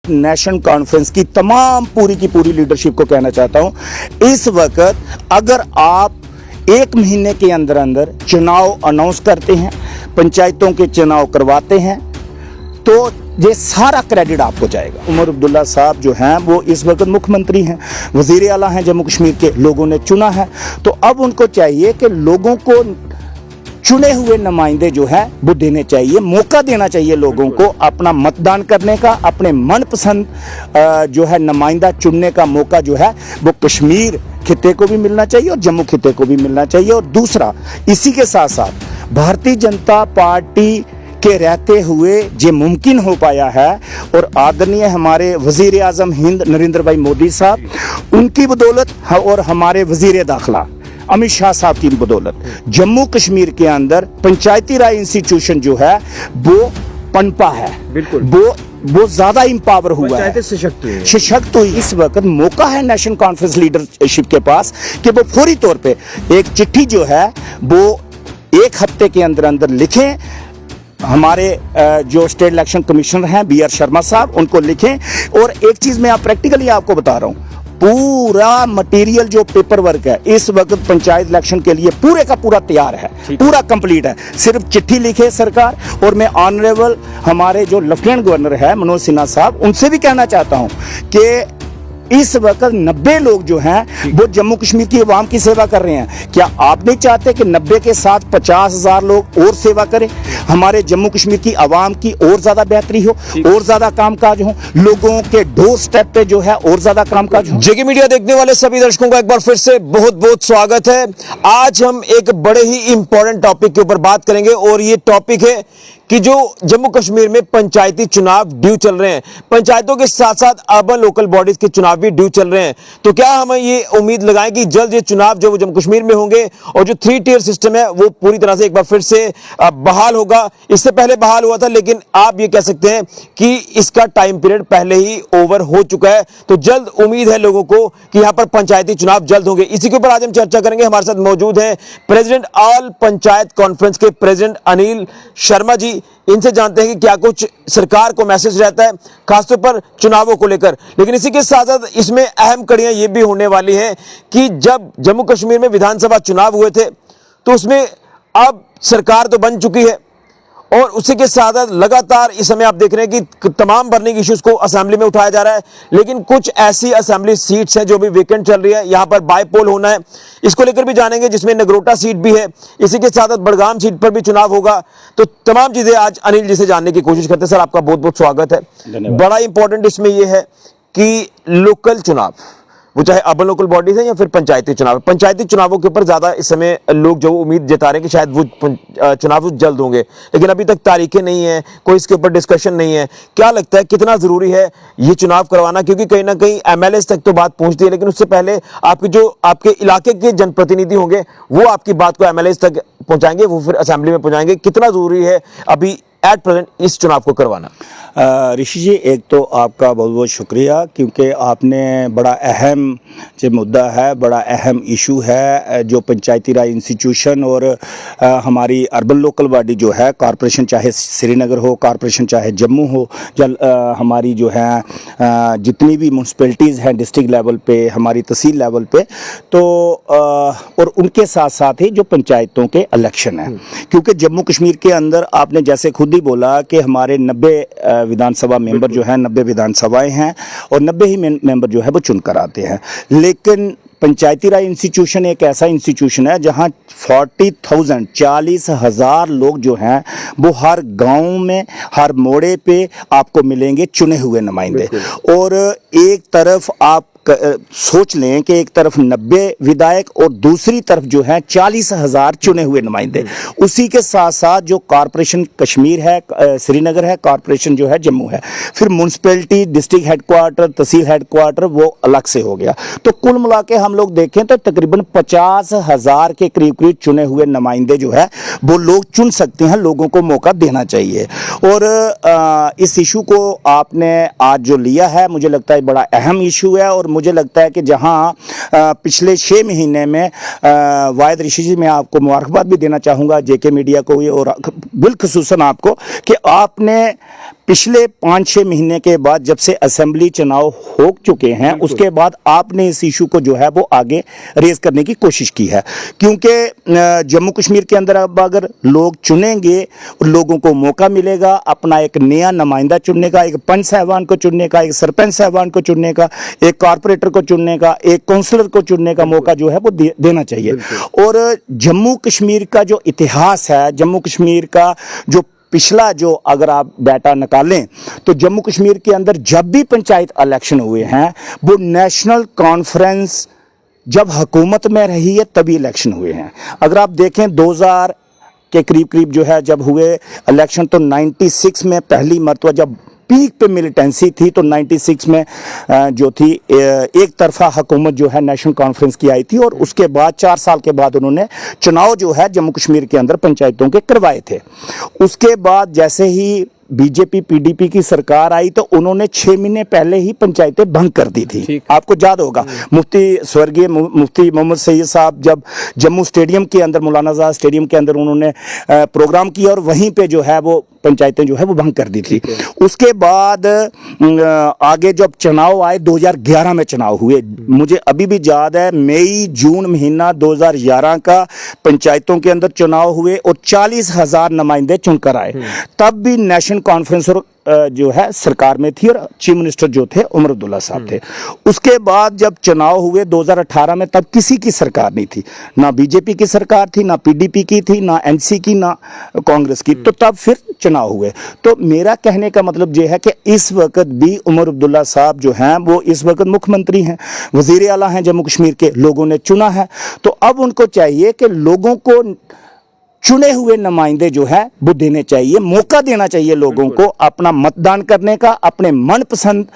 National conference की तमाम पूरी की पूरी लीडरशिप को कहना चाहता हूं, इस वक्त अगर आप 1 महीने के अंदर अंदर चुनाव अनाउंस करते हैं, पंचायतों के चुनाव करवाते हैं, तो ये सारा क्रेडिट आपको जाएगा। उमर अब्दुल्ला साहब जो हैं वो इस वक्त मुख्यमंत्री हैं, वजीर आला हैं जम्मू कश्मीर के, लोगों ने चुना है, तो अब उनको चाहिए कि लोगों को चुने हुए नुमाइंदे जो है वो देने चाहिए, मौका देना चाहिए लोगों को अपना मतदान करने का, अपने मनपसंद जो है नुमाइंदा चुनने का मौका जो है वो कश्मीर खिते को भी मिलना चाहिए और जम्मू खिते को भी मिलना चाहिए। और दूसरा, इसी के साथ साथ भारतीय जनता पार्टी के रहते हुए ये मुमकिन हो पाया है, और आदरणीय हमारे वजीर आजम हिंद नरेंद्र भाई मोदी साहब, उनकी बदौलत और हमारे वजीर दाखिला अमित शाह साहब की बदौलत जम्मू कश्मीर के अंदर पंचायती राज इंस्टीट्यूशन जो है वो पनपा है, बिल्कुल वो ज्यादा इंपावर हुआ है, सशक्त हुई। इस वक्त मौका है नेशनल कॉन्फ्रेंस लीडरशिप के पास कि वो फौरी तौर पे एक चिट्ठी जो है वो 1 हफ्ते के अंदर अंदर लिखें, हमारे जो स्टेट इलेक्शन कमिश्नर हैं BR शर्मा साहब, उनको लिखें। और एक चीज मैं प्रैक्टिकली आपको बता रहा हूं, पूरा मटेरियल जो पेपर वर्क है इस वक्त पंचायत इलेक्शन के लिए पूरे का पूरा तैयार है, पूरा कंप्लीट है, सिर्फ चिट्ठी लिखे सरकार। और मैं ऑनरेबल हमारे जो लेफ्टिनेंट गवर्नर है मनोज सिन्हा साहब, उनसे भी कहना चाहता हूं कि इस वक्त 90 लोग जो हैं वो जम्मू कश्मीर की आवाम की सेवा कर रहे हैं। क्या आप नहीं चाहते कि 90 के साथ 50,000 लोग और सेवा करें, हमारे जम्मू कश्मीर की आवाम की और ज्यादा बेहतरी हो, और ज्यादा कामकाज हो, लोगों के डोर स्टेप पे जो है और ज्यादा कामकाज हो। जेके मीडिया देखने वाले सभी दर्शकों का एक बार फिर से बहुत बहुत स्वागत है। आज हम एक बड़े ही इंपॉर्टेंट टॉपिक के ऊपर बात करेंगे, और ये टॉपिक है कि जो जम्मू कश्मीर में पंचायती चुनाव ड्यू चल रहे हैं, पंचायतों के साथ साथ अर्बन लोकल बॉडीज के चुनाव भी ड्यू चल रहे हैं। तो क्या हम ये उम्मीद लगाएं कि जल्द ये चुनाव जो जम्मू कश्मीर में होंगे, और जो 3 टियर सिस्टम है वो पूरी तरह से एक बार फिर से बहाल होगा। इससे पहले बहाल हुआ था, लेकिन आप ये कह सकते हैं कि इसका टाइम पीरियड पहले ही ओवर हो चुका है। तो जल्द उम्मीद है लोगों को कि यहां पर पंचायती चुनाव जल्द होंगे। इसी के ऊपर आज हम चर्चा करेंगे। हमारे साथ मौजूद हैं प्रेसिडेंट ऑल पंचायत कॉन्फ्रेंस के प्रेसिडेंट अनिल शर्मा जी। इनसे जानते हैं कि क्या कुछ सरकार को मैसेज रहता है खासतौर पर चुनावों को लेकर। लेकिन इसी के साथ साथ इसमें अहम कड़ियां ये भी होने वाली हैं कि जब जम्मू कश्मीर में विधानसभा चुनाव हुए थे तो उसमें अब सरकार तो बन चुकी है, और उसी के साथ साथ लगातार इस समय आप देख रहे हैं कि तमाम बर्निंग इश्यूज को असेंबली में उठाया जा रहा है। लेकिन कुछ ऐसी असेंबली सीट्स हैं जो भी वेकेंट चल रही है, यहां पर बाय पोल होना है, इसको लेकर भी जानेंगे, जिसमें नगरोटा सीट भी है। इसी के साथ साथ बड़गाम सीट पर भी चुनाव होगा। तो तमाम चीजें आज अनिल जी से जानने की कोशिश करते हैं। सर, आपका बहुत बहुत स्वागत है। बड़ा इंपॉर्टेंट इसमें यह है कि लोकल चुनाव, वो चाहे अर्बन लोकल बॉडीज है या फिर पंचायती चुनाव, पंचायती चुनावों के ऊपर ज्यादा इस समय लोग जो उम्मीद जता रहे हैं कि शायद वो चुनाव जल्द होंगे, लेकिन अभी तक तारीखें नहीं है, कोई इसके ऊपर डिस्कशन नहीं है। क्या लगता है कितना जरूरी है ये चुनाव करवाना? क्योंकि कहीं ना कहीं MLAs तक तो बात पहुंचती है, लेकिन उससे पहले आपके जो आपके इलाके के जनप्रतिनिधि होंगे वो आपकी बात को MLAs तक पहुंचाएंगे, वो फिर असेंबली में पहुंचाएंगे। कितना जरूरी है अभी एट प्रेजेंट इस चुनाव को करवाना? ऋषि जी, एक तो आपका बहुत बहुत शुक्रिया, क्योंकि आपने बड़ा अहम जो मुद्दा है, बड़ा अहम इशू है, जो पंचायती राज इंस्टीट्यूशन और हमारी अर्बन लोकल बॉडी जो है, कॉरपोरेशन चाहे श्रीनगर हो, कॉरपोरेशन चाहे जम्मू हो, हमारी जो है जितनी भी म्यूनसिपैलिटीज़ हैं डिस्ट्रिक्ट लेवल पे, हमारी तहसील लेवल पे, तो और उनके साथ साथ ही जो पंचायतों के इलेक्शन हैं, क्योंकि जम्मू कश्मीर के अंदर आपने जैसे खुद ही बोला कि हमारे 90 विधानसभा मेंबर जो है, 90 विधानसभाएं हैं, और 90 ही मेंबर जो है वो चुनकर आते हैं। लेकिन पंचायती राज इंस्टीट्यूशन एक ऐसा इंस्टीट्यूशन है जहां 40,000 लोग जो हैं वो हर गांव में, हर मोड़े पे आपको मिलेंगे चुने हुए नुमाइंदे। और एक तरफ आप सोच लें कि एक तरफ 90 विधायक और दूसरी तरफ जो है 40,000 चुने हुए नुमाइंदे। उसी के साथ साथ जो कॉरपोरेशन कश्मीर है, श्रीनगर है, कॉरपोरेशन जो है जम्मू है, फिर म्यूनसिपैलिटी, डिस्ट्रिक्ट हेडक्वार्टर, तहसील हेडक्वार्टर वो अलग से हो गया। तो कुल मिला के हम लोग देखें तो तकरीबन 50,000 के करीब करीब चुने हुए नुमाइंदे जो है वो लोग चुन सकते हैं। लोगों को मौका देना चाहिए। और इस इशू को आपने आज जो लिया है, मुझे लगता है बड़ा अहम इशू है। और मुझे लगता है कि जहां पिछले 6 महीने में वाहिद ऋषि जी, मैं आपको मुबारकबाद भी देना चाहूँगा, जेके मीडिया को भी और बिलखुसूसन आपको, कि आपने पिछले 5-6 महीने के बाद जब से असेंबली चुनाव हो चुके हैं, उसके बाद आपने इस इशू को जो है वो आगे रेज करने की कोशिश की है, क्योंकि जम्मू कश्मीर के अंदर अब अगर लोग चुनेंगे, लोगों को मौका मिलेगा अपना एक नया नुमाइंदा चुनने का, एक पंच साहबान को चुनने का, एक सरपंच साहबान को चुनने का, एक कॉर्पोरेटर को चुनने का, एक काउंसलर को चुनने का मौका जो है वो देना चाहिए। और जम्मू कश्मीर का जो इतिहास है, जम्मू कश्मीर का जो पिछला जो अगर आप डाटा निकालें तो जम्मू कश्मीर के अंदर जब भी पंचायत इलेक्शन हुए हैं वो नेशनल कॉन्फ्रेंस जब हुकूमत में रही है तभी इलेक्शन हुए हैं। अगर आप देखें 2000 के करीब करीब जो है जब हुए इलेक्शन, तो 96 में पहली मरतबा जब पीक पे मिलिटेंसी थी तो 96 में जो थी एक तरफा हुकूमत जो है नेशनल कॉन्फ्रेंस की आई थी, और उसके बाद 4 साल के बाद उन्होंने चुनाव जो है जम्मू कश्मीर के अंदर पंचायतों के करवाए थे। उसके बाद जैसे ही बीजेपी पीडीपी की सरकार आई तो उन्होंने 6 महीने पहले ही पंचायतें भंग कर दी थी। आपको याद होगा स्वर्गीय मुफ्ती मोहम्मद सईद साहब जब जम्मू स्टेडियम के अंदर, मौलाना आजाद स्टेडियम के अंदर उन्होंने प्रोग्राम किया और वहीं पे जो है वो पंचायतें जो है वो भंग कर दी थी। उसके बाद आगे जब चुनाव आए 2011 में चुनाव हुए, मुझे अभी भी याद है मई जून महीना 2011 का पंचायतों के अंदर चुनाव हुए और 40,000 नुमाइंदे चुनकर आए। तब भी नेशनल कॉन्फ्रेंस और जो है सरकार में थी और चीफ मिनिस्टर जो थे उमर अब्दुल्ला साहब थे। उसके बाद जब चुनाव हुए 2018 में, तब किसी की सरकार नहीं थी, ना बीजेपी की सरकार थी, ना पीडीपी की थी, ना एनसी की, ना कांग्रेस की। तो तब फिर चुनाव हुए। तो मेरा कहने का मतलब यह है कि इस वक्त भी उमर अब्दुल्ला साहब जो हैं वो इस वक्त मुख्यमंत्री हैं, वजीर आला हैं जम्मू कश्मीर के, लोगों ने चुना है। तो अब उनको चाहिए कि लोगों को चुने हुए नुमाइंदे जो है वो देने चाहिए, मौका देना चाहिए लोगों को अपना मतदान करने का, अपने मनपसंद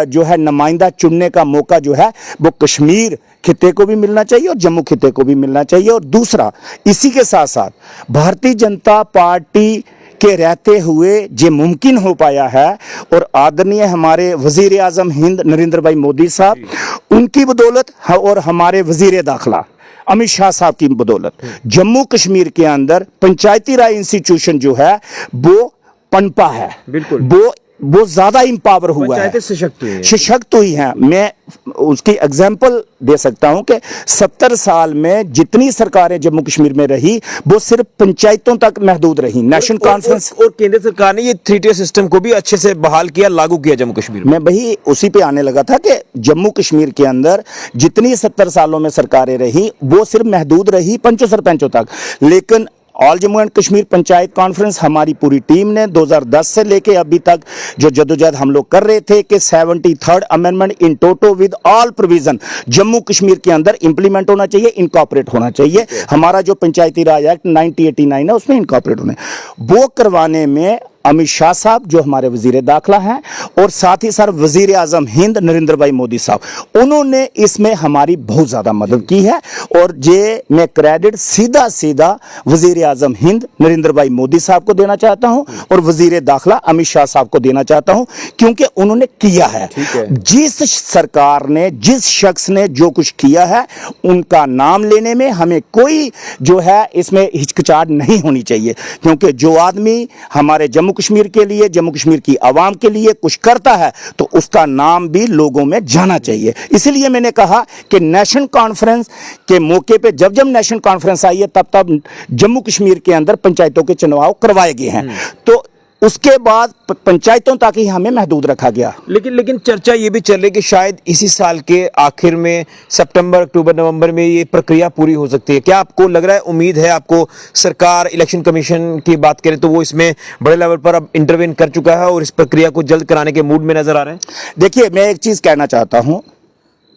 जो है नुमाइंदा चुनने का मौका जो है वो कश्मीर खिते को भी मिलना चाहिए और जम्मू खिते को भी मिलना चाहिए। और दूसरा, इसी के साथ साथ भारतीय जनता पार्टी के रहते हुए ये मुमकिन हो पाया है, और आदरणीय हमारे वजीर आजम हिंद नरेंद्र भाई मोदी साहब, उनकी बदौलत और हमारे वजीर दाखिला अमित शाह साहब की बदौलत जम्मू कश्मीर के अंदर पंचायती राज इंस्टीट्यूशन जो है वो पनपा है, बिल्कुल वो ज्यादा इंपावर हुआ है, सशक्त हुई हैं। मैं उसकी एग्जांपल दे सकता हूं कि 70 साल में जितनी सरकारें जम्मू कश्मीर में रही वो सिर्फ पंचायतों तक महदूद रही। नेशनल कॉन्फ्रेंस और केंद्र सरकार ने ये 3 tier सिस्टम को भी अच्छे से बहाल किया, लागू किया जम्मू कश्मीर में। मैं वही उसी पे आने लगा था कि जम्मू कश्मीर के अंदर जितनी 70 सालों में सरकारें रही वो सिर्फ महदूद रही पंचों सरपंचों तक, लेकिन all Jammu and Kashmir panchayat conference हमारी पूरी टीम ने 2010 से लेके अभी तक जो जद्दोजहद हम लोग कर रहे थे कि 73rd amendment in toto with all provision Jammu Kashmir के अंदर इंप्लीमेंट होना चाहिए, इनकॉर्पोरेट होना चाहिए। हमारा जो पंचायती राज एक्ट 1989 है उसमें इनकॉर्पोरेट होने, वो करवाने में अमित शाह साहब जो हमारे वजीर दाखिला हैं और साथ ही साथ वजीर आजम हिंद नरेंद्र भाई मोदी साहब, उन्होंने इसमें हमारी बहुत ज्यादा मदद की है। और ये मैं क्रेडिट सीधा सीधा वजीर आजम हिंद नरेंद्र भाई मोदी साहब को देना चाहता हूं और वजीर दाखिला अमित शाह साहब को देना चाहता हूं, क्योंकि उन्होंने किया है। जिस सरकार ने, जिस शख्स ने जो कुछ किया है, उनका नाम लेने में हमें कोई जो है इसमें हिचकिचाहट नहीं होनी चाहिए, क्योंकि जो आदमी हमारे जम्मू कश्मीर के लिए, जम्मू कश्मीर की आवाम के लिए कुछ करता है तो उसका नाम भी लोगों में जाना चाहिए। इसलिए मैंने कहा कि नेशनल कॉन्फ्रेंस के मौके पे जब जब नेशनल कॉन्फ्रेंस आई है तब तब जम्मू कश्मीर के अंदर पंचायतों के चुनाव करवाए गए हैं, तो उसके बाद पंचायतों तक ही हमें महदूद रखा गया। लेकिन चर्चा ये भी चल रही कि शायद इसी साल के आखिर में सितंबर, अक्टूबर, नवंबर में ये प्रक्रिया पूरी हो सकती है। क्या आपको लग रहा है, उम्मीद है आपको, सरकार इलेक्शन कमीशन की बात करें तो वो इसमें बड़े लेवल पर अब इंटरवेन कर चुका है और इस प्रक्रिया को जल्द कराने के मूड में नजर आ रहे हैं? देखिए, मैं एक चीज कहना चाहता हूं,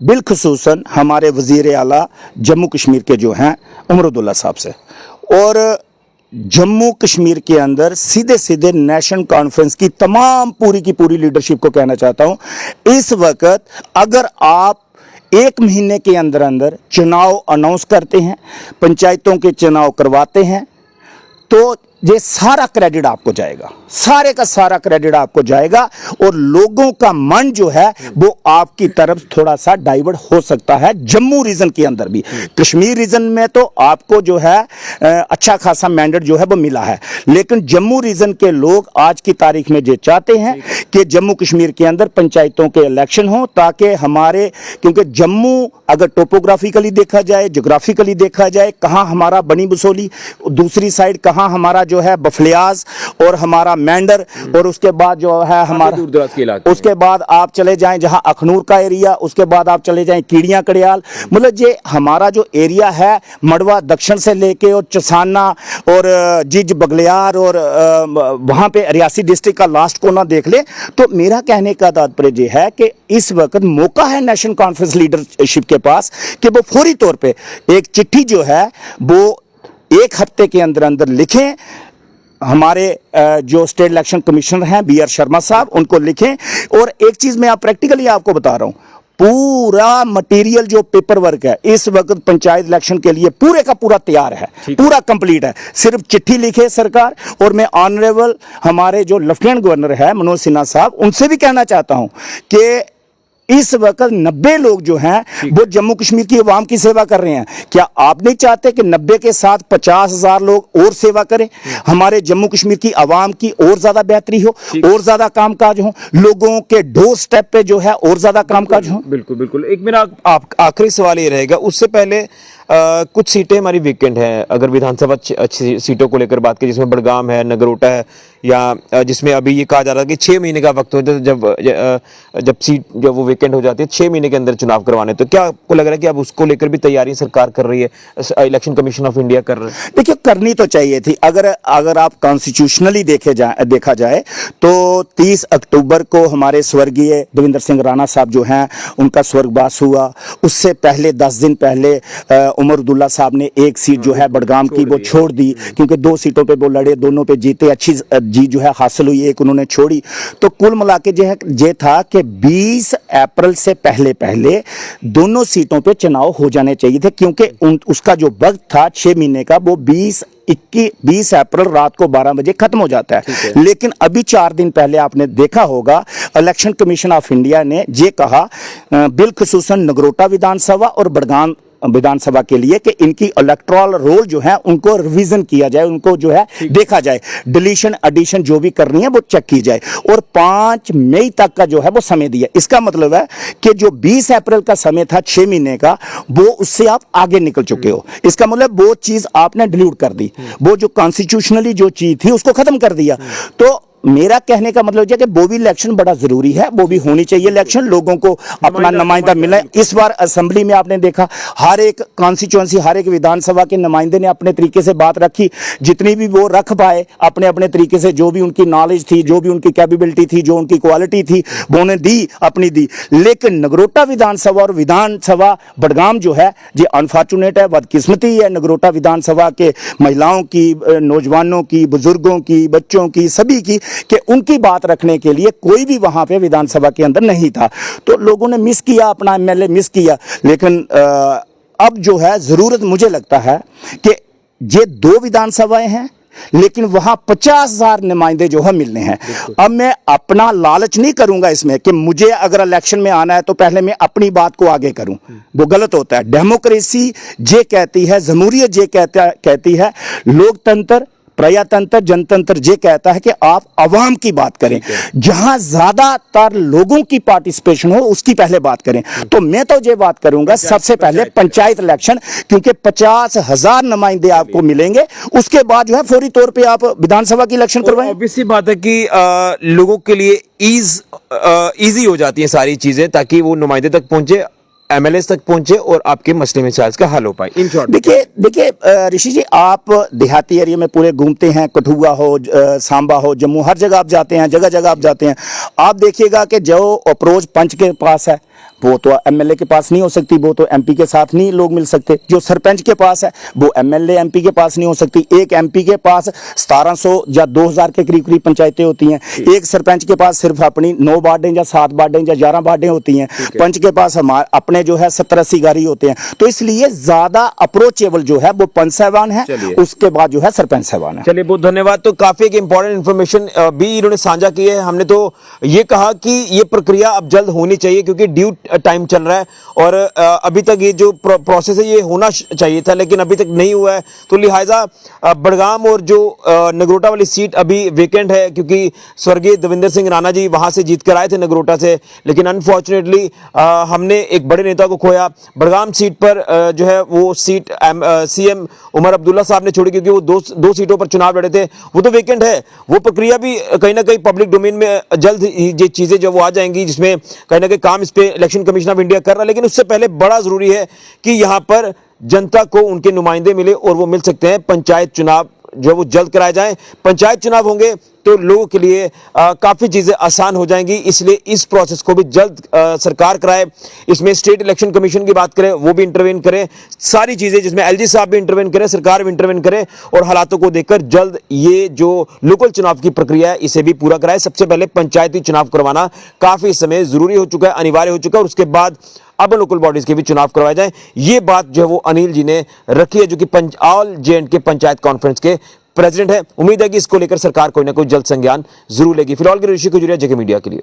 बिलखुसूसन हमारे वजीर आला जम्मू कश्मीर के जो हैं उमर अब्दुल्ला साहब से, और जम्मू कश्मीर के अंदर सीधे सीधे नेशनल कॉन्फ्रेंस की तमाम पूरी की पूरी लीडरशिप को कहना चाहता हूं, इस वक्त अगर आप 1 महीने के अंदर अंदर चुनाव अनाउंस करते हैं, पंचायतों के चुनाव करवाते हैं, तो ये सारा क्रेडिट आपको जाएगा, सारे का सारा क्रेडिट आपको जाएगा और लोगों का मन जो है वो आपकी तरफ थोड़ा सा डाइवर्ट हो सकता है। जम्मू रीजन के अंदर भी, कश्मीर रीजन में तो आपको जो है अच्छा खासा मैंडेट जो है वो मिला है, लेकिन जम्मू रीजन के लोग आज की तारीख में ये चाहते हैं कि जम्मू कश्मीर के अंदर पंचायतों के इलेक्शन हो, ताकि हमारे, क्योंकि जम्मू अगर टोपोग्राफिकली देखा जाए, ज्योग्राफिकली देखा जाए, कहां हमारा बनी बसोली, दूसरी साइड कहां हमारा जो है बफलियाज और हमारा मैंडर, और उसके बाद जो है हमारा दूर दराज के इलाके, उसके बाद आप चले जाएं जहां अखनूर का एरिया, उसके बाद आप चले जाएं कीड़ियां कड़ियाल, मतलब ये हमारा जो एरिया है मड़वा दक्षिण से लेके और चसाना और जिज बगलियार और वहां पे रियासी डिस्ट्रिक्ट का लास्ट कोना देख ले। तो मेरा कहने का तात्पर्य ये है कि इस वक्त मौका है नेशनल कॉन्फ्रेंस लीडरशिप के पास कि वो फौरी तौर पे एक चिट्ठी जो है वो एक हफ्ते के अंदर अंदर लिखें, हमारे जो स्टेट इलेक्शन कमिश्नर हैं BR शर्मा साहब, उनको लिखें। और एक चीज मैं प्रैक्टिकली आपको बता रहा हूं, पूरा मटेरियल जो पेपर वर्क है इस वक्त पंचायत इलेक्शन के लिए पूरे का पूरा तैयार है, पूरा कंप्लीट है। सिर्फ चिट्ठी लिखे सरकार, और मैं ऑनरेबल हमारे जो लेफ्टिनेंट गवर्नर है मनोज सिन्हा साहब, उनसे भी कहना चाहता हूं कि इस वक्त 90 लोग जो हैं वो जम्मू कश्मीर की आवाम की सेवा कर रहे हैं। क्या आप नहीं चाहते कि 90 के साथ 50,000 लोग और सेवा करें, हमारे जम्मू कश्मीर की आवाम की और ज्यादा बेहतरी हो, और ज्यादा कामकाज हो, लोगों के डोर स्टेप पे जो है और ज्यादा कामकाज हो? बिल्कुल बिल्कुल। एक मेरा आखिरी सवाल ये रहेगा, उससे पहले कुछ सीटें हमारी वीकेंड हैं, अगर विधानसभा सीटों को लेकर बात की, जिसमें बड़गाम है, नगरोटा है, या जिसमें अभी ये कहा जा रहा है कि 6 महीने का वक्त हो, तो जब सीट जब वो वेकेंट हो जाती है 6 महीने के अंदर चुनाव करवाने, तो क्या आपको लग रहा है कि अब उसको लेकर भी तैयारी सरकार कर रही है, इलेक्शन कमीशन ऑफ इंडिया कर रहा है? देखिए, करनी तो चाहिए थी। अगर आप कॉन्स्टिट्यूशनली देखा जाए तो 30 अक्टूबर को हमारे स्वर्गीय देवेंद्र सिंह राणा साहब जो हैं उनका स्वर्गवास हुआ। उससे पहले 10 दिन पहले उमर अब्दुल्ला साहब ने एक सीट जो है बड़गाम की वो छोड़ दी, क्योंकि 2 सीटों पे वो लड़े, दोनों पे जीते, अच्छी जीत जो है हासिल हुई, एक उन्होंने छोड़ी। तो कुल मिला के ये था कि 20 अप्रैल से पहले दोनों सीटों पे चुनाव हो जाने चाहिए थे, क्योंकि उसका जो वक्त था 6 महीने का वो 20 अप्रैल रात को 12 बजे खत्म हो जाता है। लेकिन अभी 4 दिन पहले आपने देखा होगा इलेक्शन कमीशन ऑफ इंडिया ने ये कहा बिलखुसूसन नगरोटा विधानसभा और बड़गाम विधानसभा के लिए कि इनकी इलेक्टोरल रोल जो है उनको रिवीजन किया जाए, उनको जो है देखा जाए, डिलीशन एडिशन जो भी करनी है वो चेक की जाए, और 5 मई तक का जो है वो समय दिया। इसका मतलब है कि जो 20 अप्रैल का समय था 6 महीने का, वो उससे आप आगे निकल चुके हो। इसका मतलब वो चीज आपने डिलीट कर दी, वो जो कॉन्स्टिट्यूशनली जो चीज थी उसको खत्म कर दिया। तो मेरा कहने का मतलब है कि वो भी इलेक्शन बड़ा जरूरी है, वो भी होनी चाहिए इलेक्शन, लोगों को अपना नुमाइंदा मिले। इस बार असेंबली में आपने देखा हर एक कॉन्स्टिट्यूएंसी, हर एक विधानसभा के नुमाइंदे ने अपने तरीके से बात रखी, जितनी भी वो रख पाए अपने अपने तरीके से, जो भी उनकी नॉलेज थी, जो भी उनकी कैपेबिलिटी थी, जो उनकी क्वालिटी थी, वो उन्हें दी, अपनी दी। लेकिन नगरोटा विधानसभा और विधानसभा बड़गाम जो है ये अनफॉर्चुनेट है, बदकिस्मती है नगरोटा विधानसभा के महिलाओं की, नौजवानों की, बुजुर्गों की, बच्चों की, सभी की, कि उनकी बात रखने के लिए कोई भी वहां पे विधानसभा के अंदर नहीं था। तो लोगों ने मिस किया, अपना एमएलए मिस किया। लेकिन अब जो है जरूरत मुझे लगता है कि ये 2 विधानसभाएं हैं, लेकिन वहां 50,000 नुमाइंदे जो है मिलने हैं। अब मैं अपना लालच नहीं करूंगा इसमें कि मुझे अगर इलेक्शन में आना है तो पहले मैं अपनी बात को आगे करूं, वो गलत होता है। डेमोक्रेसी ये कहती है, जमहूरियत ये कहती है, लोकतंत्र, प्रजातंत्र, जनतंत्र ये कहता है कि आप अवाम की बात करें, जहां ज्यादातर लोगों की पार्टिसिपेशन हो उसकी पहले बात करें। तो मैं तो ये बात करूंगा सबसे पहले पंचायत इलेक्शन, क्योंकि 50,000 नुमाइंदे आपको मिलेंगे, उसके बाद जो है फौरी तौर पे आप विधानसभा की इलेक्शन करवाएं। ऑब्वियसली बात है कि लोगों के लिए इजी हो जाती है सारी चीजें, ताकि वो नुमाइंदे तक पहुंचे, एमएलए तक पहुंचे और आपके मसले मसाइल का हल हो पाए। इन शॉर्ट देखिए ऋषि जी, आप देहाती एरिया में पूरे घूमते हैं, कठुआ हो, सांबा हो, जम्मू, हर जगह आप जाते हैं, जगह जगह आप जाते हैं, आप देखिएगा कि जो अप्रोच पंच के पास है वो तो एमएलए के पास नहीं हो सकती, वो तो एमपी के साथ नहीं लोग मिल सकते। जो सरपंच के पास है वो एमएलए एमपी के पास नहीं हो सकती। एक एमपी के पास 1700 या 2000 के करीब करीब पंचायतें होती हैं, एक सरपंच के पास सिर्फ अपनी 9 वार्डें या 7 वार्डें या 11 वार्डें होती हैं, पंच के पास हमारे अपने जो है 70-80 गाड़ी होते हैं। तो इसलिए ज्यादा अप्रोचेबल जो है वो पंच साहबान है, उसके बाद जो है सरपंच साहबान है। चलिए बहुत धन्यवाद। तो काफी एक इंपॉर्टेंट इन्फॉर्मेशन भी इन्होंने साझा की है। हमने तो ये कहा कि ये प्रक्रिया अब जल्द होनी चाहिए क्योंकि ड्यू टाइम चल रहा है और अभी तक ये जो प्रोसेस है ये होना चाहिए था, लेकिन अभी तक नहीं हुआ है। तो लिहाजा बड़गाम और जो नगरोटा वाली सीट अभी वेकेंट है क्योंकि स्वर्गीय देवेंद्र सिंह राणा जी वहां से जीत कर आए थे नगरोटा से, लेकिन अनफॉर्चुनेटली हमने एक बड़े नेता को खोया। बड़गाम सीट पर जो है वो सीट सीएम उमर अब्दुल्ला साहब ने छोड़ी क्योंकि वो दो सीटों पर चुनाव लड़े थे, वो तो वेकेंट है। वो प्रक्रिया भी कहीं ना कहीं पब्लिक डोमेन में जल्द ये चीजें जो वो आ जाएंगी, जिसमें कहीं ना कहीं काम इस पे इलेक्शन कमीशन ऑफ इंडिया कर रहा है। लेकिन उससे पहले बड़ा जरूरी है कि यहां पर जनता को उनके नुमाइंदे मिले और वो मिल सकते हैं। पंचायत चुनाव जो वो जल्द कराए जाएं। पंचायत चुनाव होंगे तो लोगों के लिए काफी चीजें आसान हो जाएंगी, इसलिए इस प्रोसेस को भी जल्द सरकार कराए। इसमें स्टेट इलेक्शन कमीशन की बात करें, वो भी इंटरवेन करे, सारी चीजें जिसमें एलजी साहब भी इंटरवेन करें, सरकार भी इंटरवेन करे और हालातों को देखकर जल्द ये जो लोकल चुनाव की प्रक्रिया है इसे भी पूरा कराए। सबसे पहले पंचायती चुनाव करवाना काफी समय जरूरी हो चुका है, अनिवार्य हो चुका है, और उसके बाद अब लोकल बॉडीज के भी चुनाव करवाए जाएं। ये बात जो है वो अनिल जी ने रखी है, जो कि ऑल जे&के पंचायत कॉन्फ्रेंस के प्रेसिडेंट है। उम्मीद है कि इसको लेकर सरकार कोई ना कोई जल्द संज्ञान जरूर लेगी। फिलहाल के ऋषि को जुड़िया जेके मीडिया के लिए।